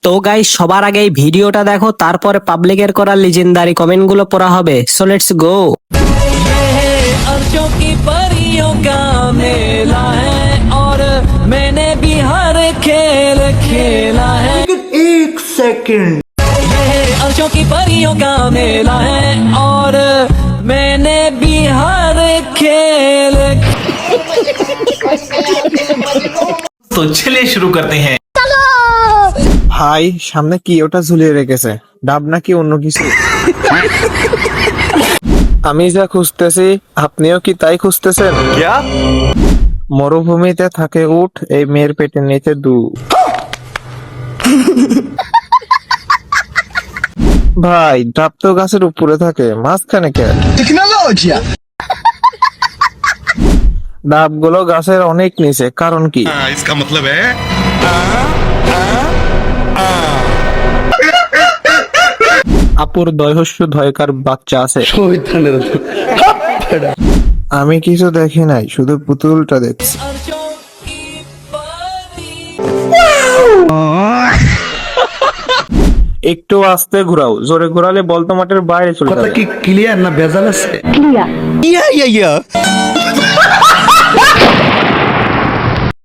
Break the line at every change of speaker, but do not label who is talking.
তো গাইস সবার আগে এই ভিডিওটা দেখো, তারপরে পাবলিকের করা লিজেন্ডারি কমেন্ট গুলো পড়া হবে। So let's go. अर्शों की परियों का मेला है और मैंने भी हर खेल खेला है।
एक सेकंड,
अर्शों की परियों का मेला है और मैंने भी हर खेल।
तो चलिए शुरू करते हैं।
ভাই সামনে কি ওটা ঝুলিয়ে রেখেছে? ডাব নাকি অন্য কিছু? আমি যা খুঁজতেছি আপনিও কি তাই খুঁজতেছেন? মরুভূমিতে থাকে উট, এই মেয়ের পেটের নিচে দু। ভাই ডাব তো গাছের উপরে থাকে, মাঝখানে কে? ডাবগুলো গাছের অনেক নিচে, কারণ কি?
इसका मतलब है
আপুর দয়হস্য ধয়কার বাচ্চা আছে। আমি কিছু দেখি নাই, শুধু পুতুলটা দেখছি।
अर्शों की परी।
একটু আস্তে ঘোরাও, জোরে ঘোরালে বলতো মাঠের বাইরে চলে যাবে।
क्लियर ना बेजाल से